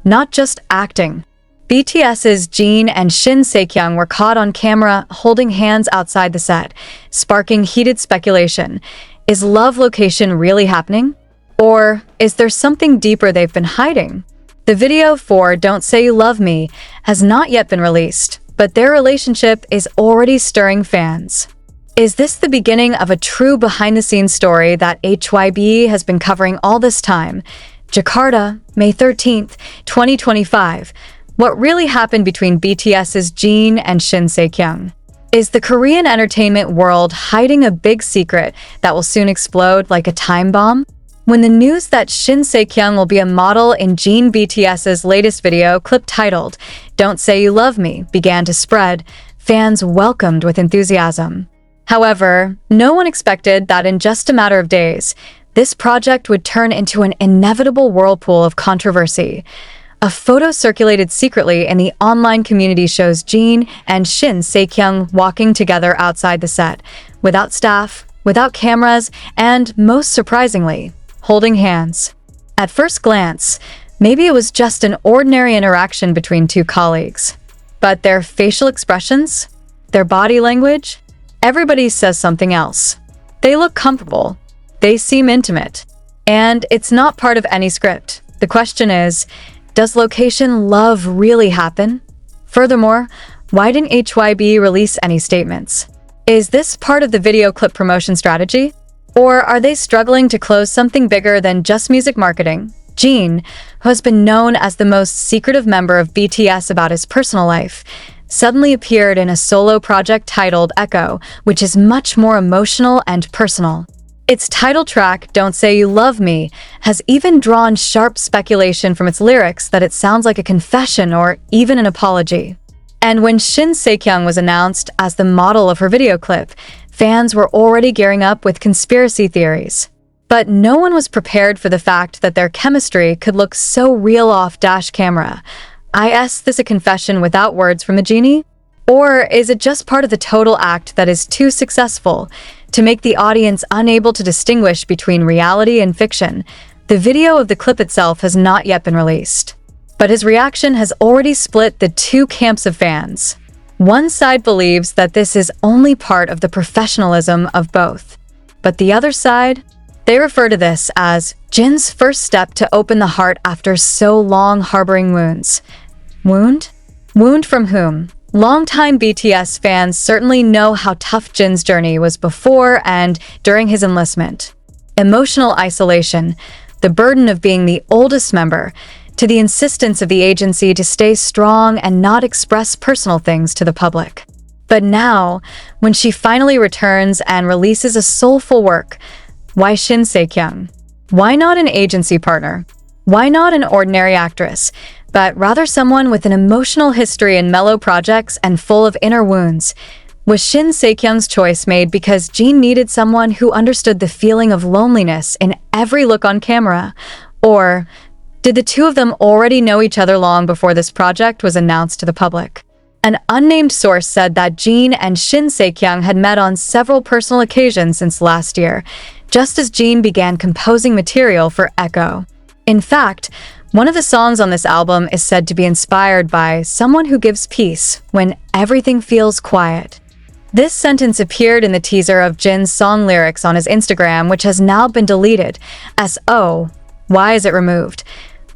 not just acting. BTS's Jin and Shin Se-kyung were caught on camera holding hands outside the set, sparking heated speculation. Is love location really happening? Or is there something deeper they've been hiding? The video for Don't Say You Love Me has not yet been released, but their relationship is already stirring fans. Is this the beginning of a true behind-the-scenes story that HYB has been covering all this time? Jakarta, May 13th, 2025. What really happened between BTS's Jin and Shin Se-kyung? Is the Korean entertainment world hiding a big secret that will soon explode like a time bomb? When the news that Shin Se-kyung will be a model in Jin BTS's latest video clip titled Don't Say You Love Me began to spread, fans welcomed with enthusiasm. However, no one expected that in just a matter of days, this project would turn into an inevitable whirlpool of controversy. A photo circulated secretly in the online community shows Jin and Shin Se-kyung walking together outside the set, without staff, without cameras, and, most surprisingly, holding hands. At first glance, maybe it was just an ordinary interaction between two colleagues. But their facial expressions, their body language, everybody says something else. They look comfortable. They seem intimate. And it's not part of any script. The question is, does location love really happen? Furthermore, why didn't HYB release any statements? Is this part of the video clip promotion strategy? Or are they struggling to close something bigger than just music marketing? Jin, who has been known as the most secretive member of BTS about his personal life, suddenly appeared in a solo project titled Echo, which is much more emotional and personal. Its title track, Don't Say You Love Me, has even drawn sharp speculation from its lyrics that it sounds like a confession or even an apology. And when Shin Se-kyung was announced as the model of her video clip, fans were already gearing up with conspiracy theories. But no one was prepared for the fact that their chemistry could look so real off dash camera. Is this a confession without words from the genie? Or is it just part of the total act that is too successful to make the audience unable to distinguish between reality and fiction? The video of the clip itself has not yet been released, but his reaction has already split the two camps of fans. One side believes that this is only part of the professionalism of both, but the other side, they refer to this as Jin's first step to open the heart after so long harboring wounds. Wound? Wound from whom? Longtime BTS fans certainly know how tough Jin's journey was before and during his enlistment. Emotional isolation, the burden of being the oldest member, to the insistence of the agency to stay strong and not express personal things to the public. But now, when she finally returns and releases a soulful work, why Shin Se-kyung? Why not an agency partner? Why not an ordinary actress, but rather someone with an emotional history in mellow projects and full of inner wounds? Was Shin Se-kyung's choice made because Jin needed someone who understood the feeling of loneliness in every look on camera? Or did the two of them already know each other long before this project was announced to the public? An unnamed source said that Jin and Shin Se-kyung had met on several personal occasions since last year, just as Jin began composing material for Echo. In fact, one of the songs on this album is said to be inspired by someone who gives peace when everything feels quiet. This sentence appeared in the teaser of Jin's song lyrics on his Instagram, which has now been deleted. Why is it removed?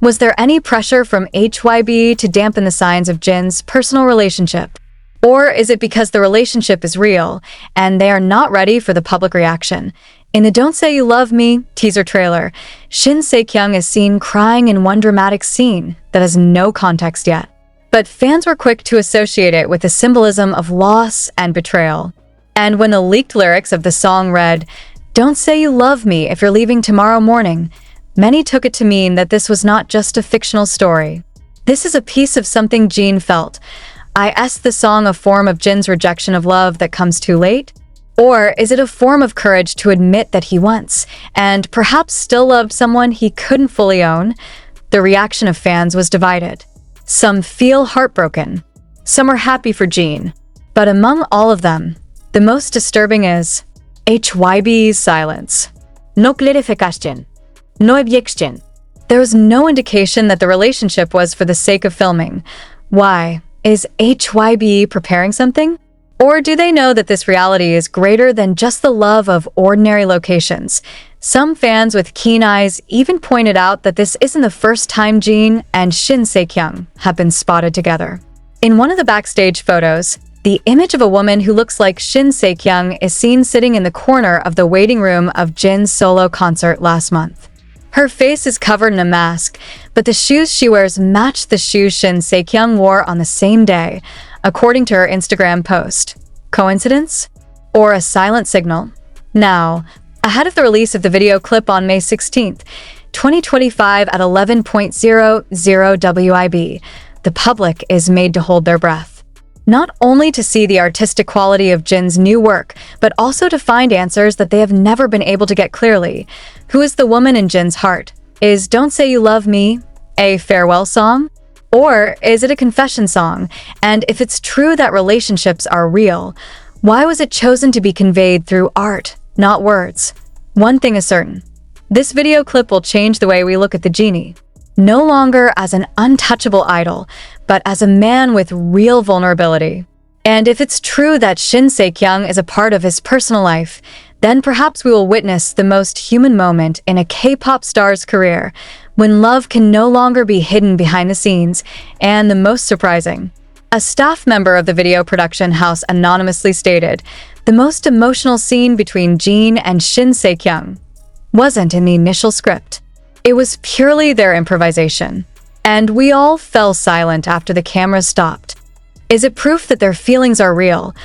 Was there any pressure from HYB to dampen the signs of Jin's personal relationship? Or is it because the relationship is real and they are not ready for the public reaction? In the Don't Say You Love Me teaser trailer, Shin Se-kyung is seen crying in one dramatic scene that has no context yet. But fans were quick to associate it with the symbolism of loss and betrayal. And when the leaked lyrics of the song read, "Don't say you love me if you're leaving tomorrow morning," many took it to mean that this was not just a fictional story. This is a piece of something Jin felt. Is the song a form of Jin's rejection of love that comes too late? Or is it a form of courage to admit that he once, and perhaps still loved someone he couldn't fully own? The reaction of fans was divided. Some feel heartbroken. Some are happy for Jin. But among all of them, the most disturbing is HYB's silence. No clarification. No objection. There was no indication that the relationship was for the sake of filming. Why? Is HYB preparing something? Or do they know that this reality is greater than just the love of ordinary locations? Some fans with keen eyes even pointed out that this isn't the first time Jin and Shin Se-kyung have been spotted together. In one of the backstage photos, the image of a woman who looks like Shin Se-kyung is seen sitting in the corner of the waiting room of Jin's solo concert last month. Her face is covered in a mask, but the shoes she wears match the shoes Shin Se-kyung wore on the same day, according to her Instagram post. Coincidence? Or a silent signal? Now, ahead of the release of the video clip on May 16th, 2025 at 11:00 WIB, the public is made to hold their breath. Not only to see the artistic quality of Jin's new work, but also to find answers that they have never been able to get clearly. Who is the woman in Jin's heart? Is Don't Say You Love Me a farewell song? Or is it a confession song? And if it's true that relationships are real, why was it chosen to be conveyed through art, not words? One thing is certain. This video clip will change the way we look at the genie. No longer as an untouchable idol, but as a man with real vulnerability. And if it's true that Shin Se-kyung is a part of his personal life, then perhaps we will witness the most human moment in a K-pop star's career, when love can no longer be hidden behind the scenes, and the most surprising. A staff member of the video production house anonymously stated, the most emotional scene between Jin and Shin Se-kyung wasn't in the initial script. It was purely their improvisation. And we all fell silent after the camera stopped. Is it proof that their feelings are real?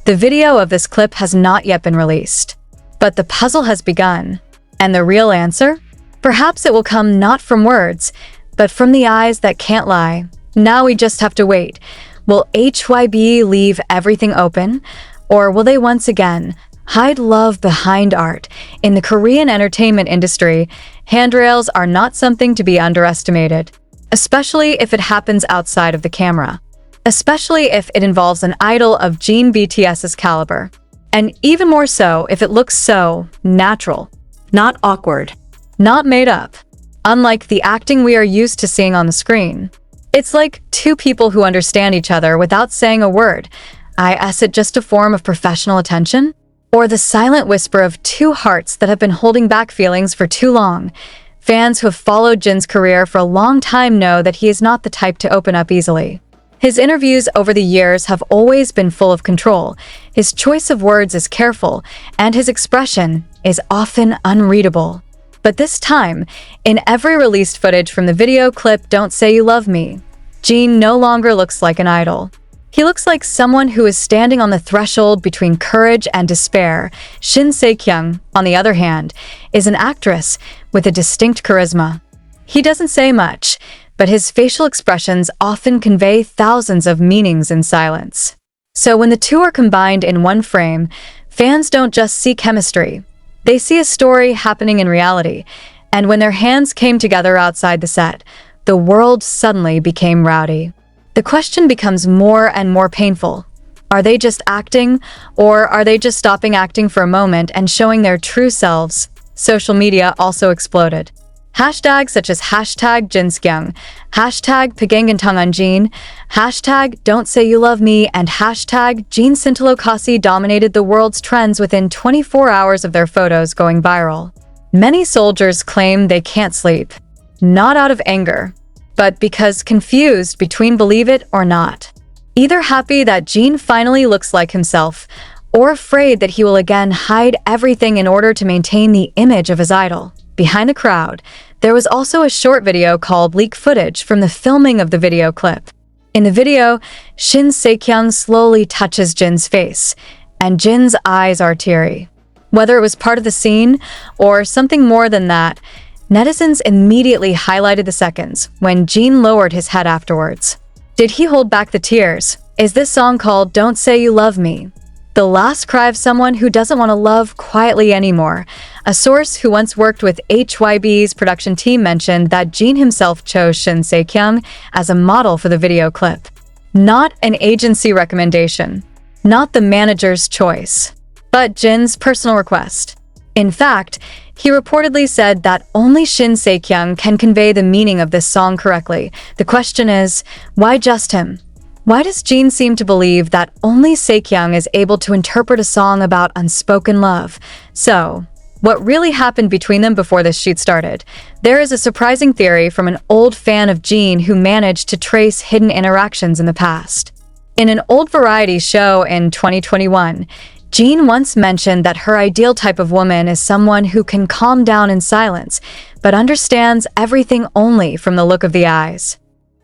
The video of this clip has not yet been released. But the puzzle has begun. And the real answer? Perhaps it will come not from words, but from the eyes that can't lie. Now we just have to wait. Will HYB leave everything open? Or will they once again hide love behind art? In the Korean entertainment industry, handrails are not something to be underestimated, especially if it happens outside of the camera. Especially if it involves an idol of Jin BTS's caliber. And even more so if it looks so natural, not awkward, not made up, unlike the acting we are used to seeing on the screen. It's like two people who understand each other without saying a word. Is it just a form of professional attention? Or the silent whisper of two hearts that have been holding back feelings for too long? Fans who have followed Jin's career for a long time know that he is not the type to open up easily. His interviews over the years have always been full of control. His choice of words is careful, and his expression is often unreadable. But this time, in every released footage from the video clip Don't Say You Love Me, Jin no longer looks like an idol. He looks like someone who is standing on the threshold between courage and despair. Shin Se-kyung, on the other hand, is an actress with a distinct charisma. He doesn't say much, but his facial expressions often convey thousands of meanings in silence. So when the two are combined in one frame, fans don't just see chemistry. They see a story happening in reality. And when their hands came together outside the set, the world suddenly became rowdy. The question becomes more and more painful. Are they just acting, or are they just stopping acting for a moment and showing their true selves? Social media also exploded. Hashtags such as hashtag #jinsekyung, hashtag #pagangantonghanjin, hashtag Don't Say You Love Me, and hashtag #jinsintolokasi dominated the world's trends within 24 hours of their photos going viral. Many soldiers claim they can't sleep, not out of anger, but because confused between believe it or not. Either happy that Jin finally looks like himself, or afraid that he will again hide everything in order to maintain the image of his idol. Behind the crowd, there was also a short video called Leak Footage from the filming of the video clip. In the video, Shin Se-kyung slowly touches Jin's face, and Jin's eyes are teary. Whether it was part of the scene or something more than that, netizens immediately highlighted the seconds when Jin lowered his head afterwards. Did he hold back the tears? Is this song called Don't Say You Love Me the last cry of someone who doesn't want to love quietly anymore? A source who once worked with HYB's production team mentioned that Jin himself chose Shin Se-kyung as a model for the video clip. Not an agency recommendation, not the manager's choice, but Jin's personal request. In fact, He reportedly said that only Shin Se-kyung can convey the meaning of this song correctly. The question is, why just him? Why does Jin seem to believe that only Se-kyung is able to interpret a song about unspoken love? So, what really happened between them before this shoot started? There is a surprising theory from an old fan of Jin who managed to trace hidden interactions in the past. In an old variety show in 2021, Jin once mentioned that her ideal type of woman is someone who can calm down in silence, but understands everything only from the look of the eyes.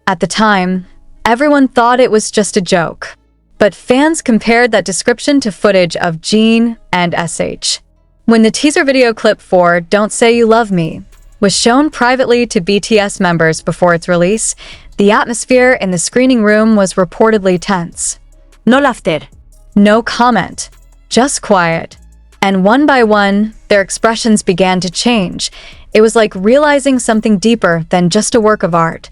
At the time, everyone thought it was just a joke, but fans compared that description to footage of Jin and SH. When the teaser video clip for Don't Say You Love Me was shown privately to BTS members before its release, the atmosphere in the screening room was reportedly tense. No laughter. No comment. Just quiet. And one by one, their expressions began to change. It was like realizing something deeper than just a work of art.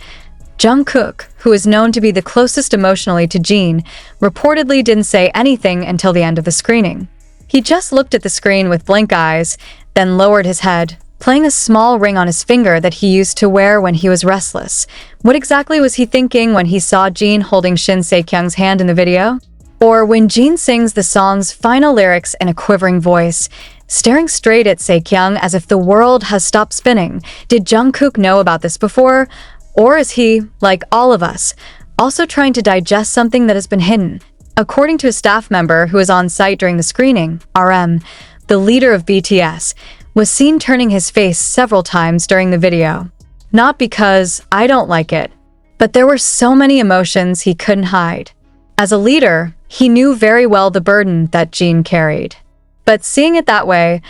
Jungkook, who is known to be the closest emotionally to Jin, reportedly didn't say anything until the end of the screening. He just looked at the screen with blank eyes, then lowered his head, playing a small ring on his finger that he used to wear when he was restless. What exactly was he thinking when he saw Jin holding Shin Se-kyung's hand in the video? Or when Jin sings the song's final lyrics in a quivering voice, staring straight at Se-kyung as if the world has stopped spinning? Did Jungkook know about this before? Or is he, like all of us, also trying to digest something that has been hidden? According to a staff member who was on site during the screening, RM, the leader of BTS, was seen turning his face several times during the video. Not because I don't like it, but there were so many emotions he couldn't hide. As a leader, he knew very well the burden that Jin carried. But seeing it that way,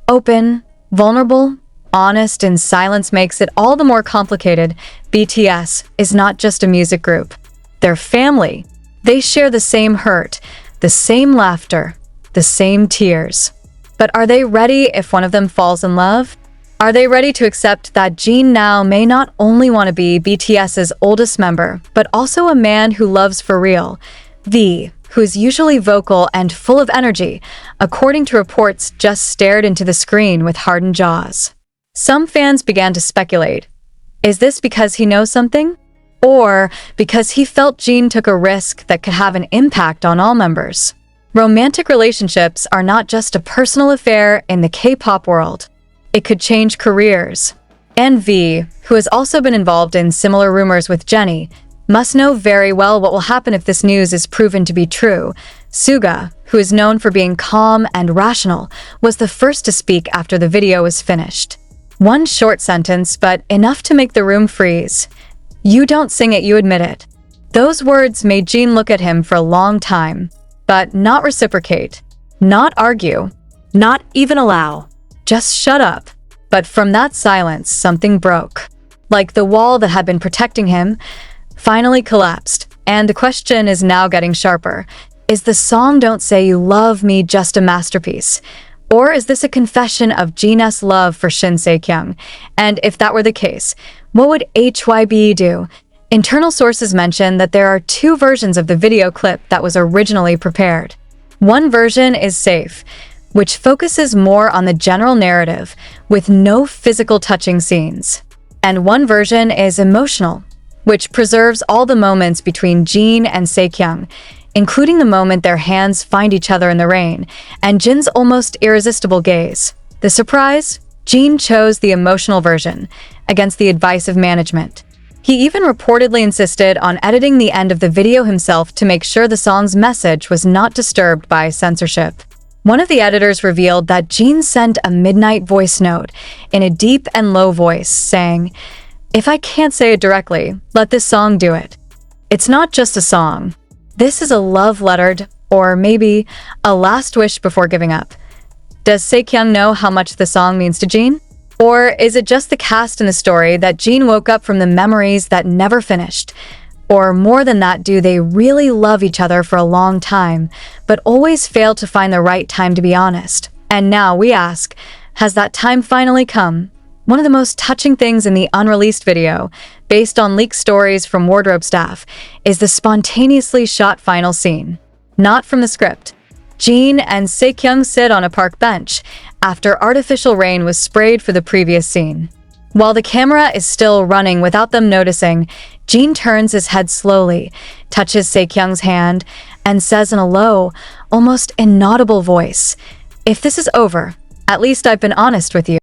open, vulnerable, honest, and silence makes it all the more complicated. BTS is not just a music group. They're family. They share the same hurt, the same laughter, the same tears. But are they ready if one of them falls in love? Are they ready to accept that Jin now may not only want to be BTS's oldest member, but also a man who loves for real? V, who is usually vocal and full of energy, according to reports, just stared into the screen with hardened jaws. Some fans began to speculate. Is this because he knows something? Or because he felt Jin took a risk that could have an impact on all members? Romantic relationships are not just a personal affair in the K-pop world. It could change careers. And V, who has also been involved in similar rumors with Jennie, must know very well what will happen if this news is proven to be true. Suga, who is known for being calm and rational, was the first to speak after the video was finished. One short sentence, but enough to make the room freeze. You don't sing it, you admit it. Those words made Jin look at him for a long time, but not reciprocate, not argue, not even allow. Just shut up. But from that silence, something broke. Like the wall that had been protecting him, finally collapsed. And the question is now getting sharper. Is the song Don't Say You Love Me just a masterpiece? Or is this a confession of Jin's love for Shin Se-kyung? And if that were the case, what would HYBE do? Internal sources mention that there are two versions of the video clip that was originally prepared. One version is safe, which focuses more on the general narrative, with no physical touching scenes. And one version is emotional, which preserves all the moments between Jin and Se-kyung, including the moment their hands find each other in the rain, and Jin's almost irresistible gaze. The surprise? Jin chose the emotional version, against the advice of management. He even reportedly insisted on editing the end of the video himself to make sure the song's message was not disturbed by censorship. One of the editors revealed that Jin sent a midnight voice note in a deep and low voice, saying, "If I can't say it directly, let this song do it." It's not just a song. This is a love letter, or maybe a last wish before giving up. Does Se-kyung know how much the song means to Jin? Or is it just the cast in the story that Jin woke up from the memories that never finished? Or more than that, do they really love each other for a long time, but always fail to find the right time to be honest? And now we ask, has that time finally come? One of the most touching things in the unreleased video, based on leaked stories from wardrobe staff, is the spontaneously shot final scene. Not from the script, Jin and Se-kyung sit on a park bench after artificial rain was sprayed for the previous scene. While the camera is still running without them noticing, Jin turns his head slowly, touches Se-kyung's hand, and says in a low, almost inaudible voice, "If this is over, at least I've been honest with you."